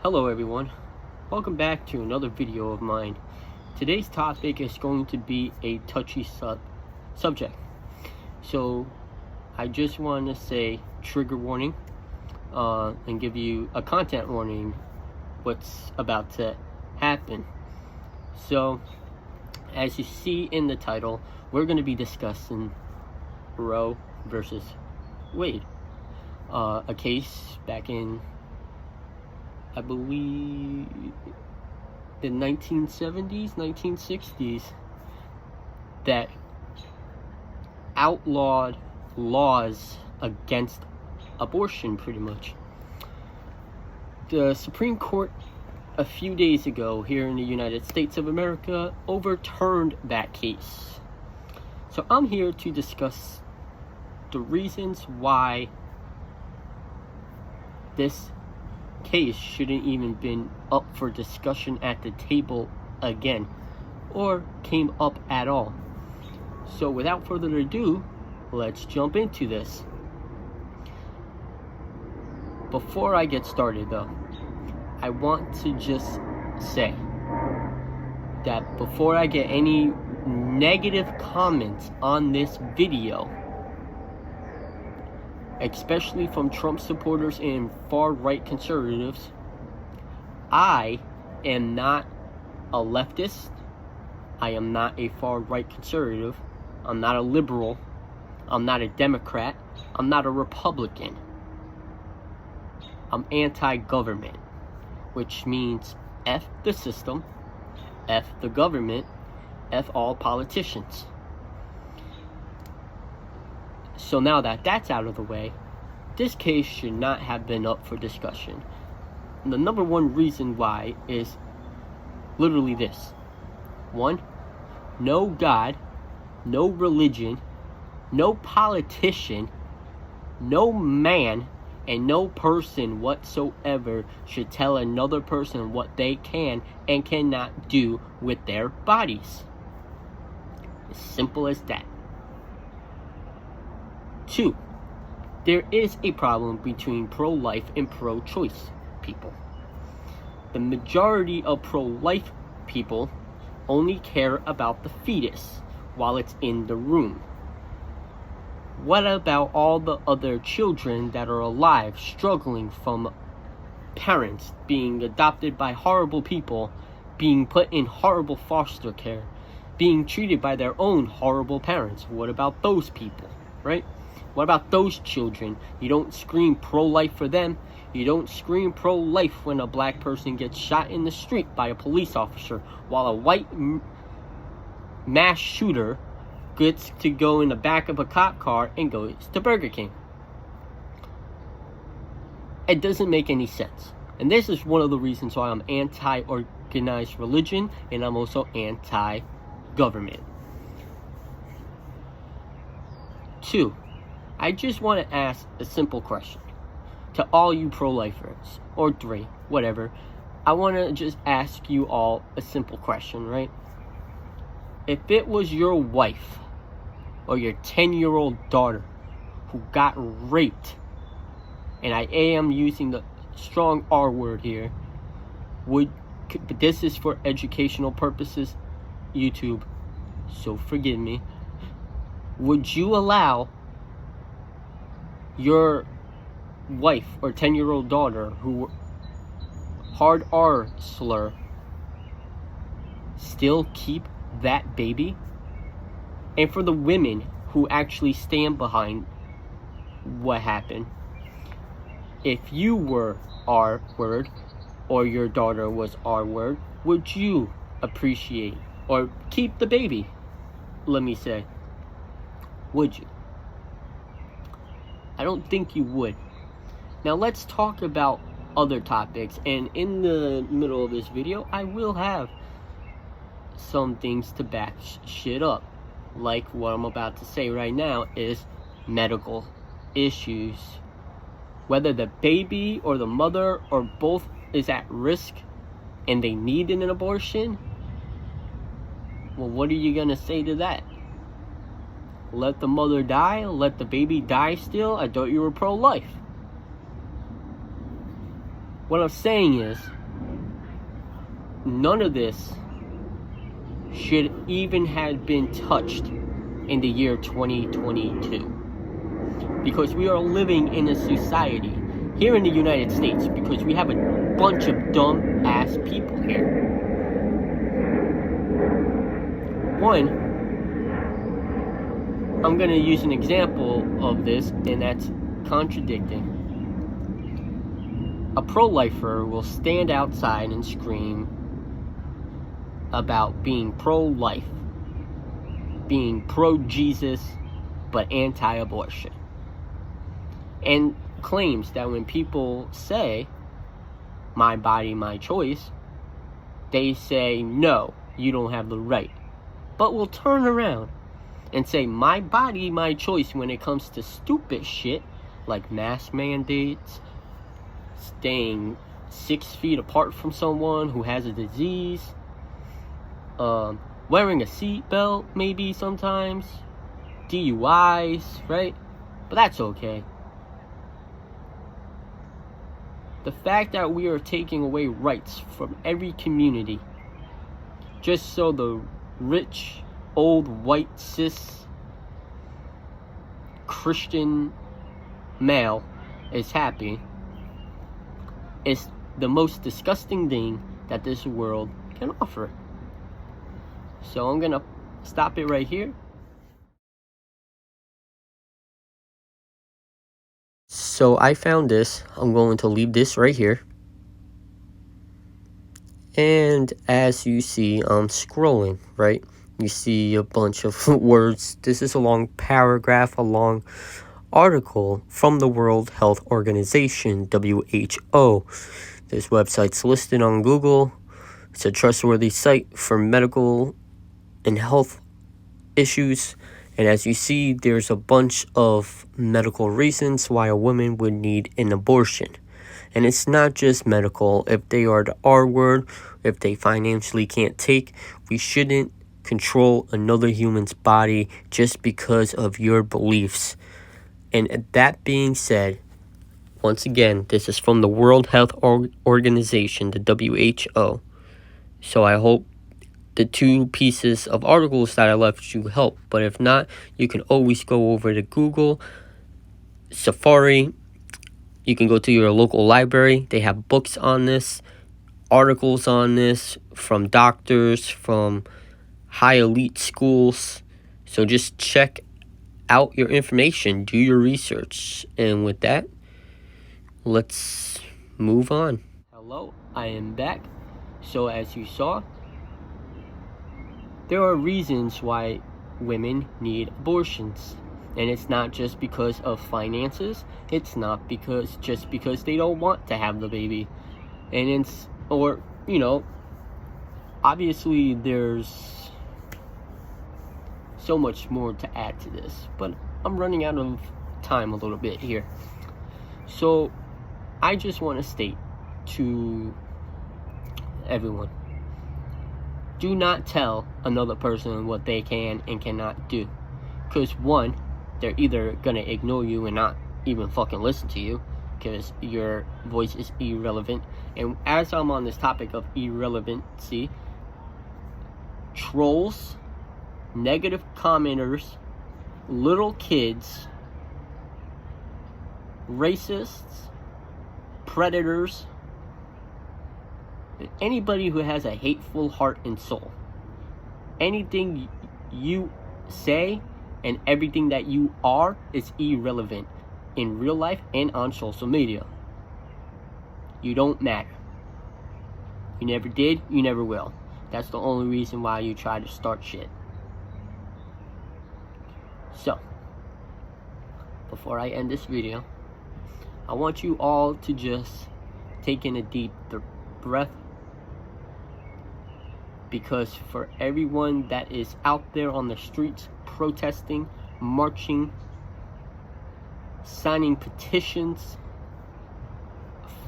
Hello everyone, welcome back to another video of mine. Today's topic is going to be a touchy subject. So I just want to say trigger warning and give you a content warning what's about to happen. So as you see in the title, we're going to be discussing Roe versus Wade, a case back in, I believe, the 1970s, 1960s, that outlawed laws against abortion, pretty much. The Supreme Court a few days ago here in the United States of America overturned that case. So I'm here to discuss the reasons why this case shouldn't even been up for discussion at the table again, or came up at all. So without further ado, let's jump into this. Before I get started though, I want to just say that before I get any negative comments on this video, especially from Trump supporters and far-right conservatives, I am not a leftist. I am not a far-right conservative. I'm not a liberal. I'm not a Democrat. I'm not a Republican. I'm anti-government, which means F the system, F the government, F all politicians. So now that that's out of the way, this case should not have been up for discussion. And the number one reason why is literally this. One, no God, no religion, no politician, no man, and no person whatsoever should tell another person what they can and cannot do with their bodies. As simple as that. Two, there is a problem between pro-life and pro-choice people. The majority of pro-life people only care about the fetus while it's in the womb. What about all the other children that are alive, struggling from parents being adopted by horrible people, being put in horrible foster care, being treated by their own horrible parents? What about those people, right? What about those children? You don't scream pro-life for them. You don't scream pro-life when a black person gets shot in the street by a police officer, while a white mass shooter gets to go in the back of a cop car and goes to Burger King. It doesn't make any sense. And this is one of the reasons why I'm anti-organized religion, and I'm also anti-government. Two, I just want to ask a simple question to all you pro-lifers, or three, whatever. I want to just ask you all a simple question, right? If it was your wife or your 10-year-old daughter who got raped, and I am using the strong R word here, but this is for educational purposes, YouTube, so forgive me, would you allow your wife or 10-year-old daughter who hard R slur still keep that baby? And for the women who actually stand behind what happened, if you were R word or your daughter was R word, would you appreciate or keep the baby? Let me say, would you? I don't think you would. Now let's talk about other topics, and in the middle of this video I will have some things to back shit up, like what I'm about to say right now is medical issues. Whether the baby or the mother or both is at risk and they need an abortion, well, what are you gonna say to that? Let the mother die? Let the baby die still? I thought you were pro-life. what I'm saying is, none of this should even have been touched in the year 2022. Because we are living in a society here in the United States, because we have a bunch of dumb ass people here. One, I'm going to use an example of this, and that's contradicting. A pro-lifer will stand outside and scream about being pro-life, being pro-Jesus, but anti-abortion. And claims that when people say, my body, my choice, they say, no, you don't have the right. But will turn around and say, my body, my choice, when it comes to stupid shit like mask mandates, staying 6 feet apart from someone who has a disease, wearing a seatbelt maybe sometimes, DUIs, right? But that's okay. The fact that we are taking away rights from every community just so the rich, old, white, cis, Christian male is happy is the most disgusting thing that this world can offer. So I'm gonna stop it right here. So I found this. I'm going to leave this right here. And as you see, I'm scrolling, right? You see a bunch of words. This is a long paragraph, a long article from the World Health Organization, WHO. This website's listed on Google. It's a trustworthy site for medical and health issues. And as you see, there's a bunch of medical reasons why a woman would need an abortion. And it's not just medical. If they are the R word, if they financially can't take, we shouldn't control another human's body just because of your beliefs. And that being said, once again, this is from the World Health Organization, the WHO. So I hope the 2 pieces of articles that I left you help. But if not, you can always go over to Google, Safari. You can go to your local library. They have books on this, articles on this from doctors, from high elite schools. So just check out your information, do your research. And with that, let's move on. Hello, I am back. So as you saw, there are reasons why women need abortions. And it's not just because of finances. It's not just because they don't want to have the baby. And it's, or, you know, obviously there's so much more to add to this. But I'm running out of time a little bit here. So I just want to state to everyone, do not tell another person what they can and cannot do. Because one, they're either going to ignore you and not even fucking listen to you because your voice is irrelevant. And as I'm on this topic of irrelevancy, trolls, negative commenters, little kids, racists, predators, anybody who has a hateful heart and soul, anything you say and everything that you are is irrelevant in real life and on social media. You don't matter. You never did, you never will. That's the only reason why you try to start shit. So, before I end this video, I want you all to just take in a deep breath. Because for everyone that is out there on the streets protesting, marching, signing petitions,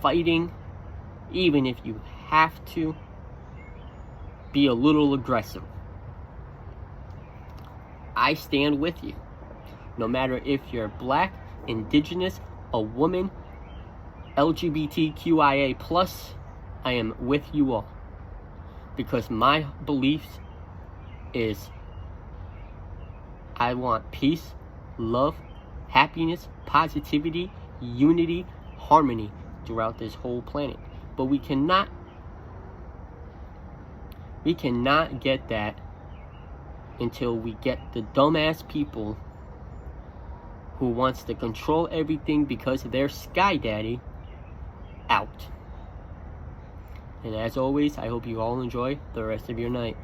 fighting, even if you have to, be a little aggressive. I stand with you. No matter if you're black, indigenous, a woman, LGBTQIA+, I am with you all. Because my beliefs is I want peace, love, happiness, positivity, unity, harmony throughout this whole planet. But we cannot get that until we get the dumbass people who wants to control everything because they're Sky Daddy out. And as always, I hope you all enjoy the rest of your night.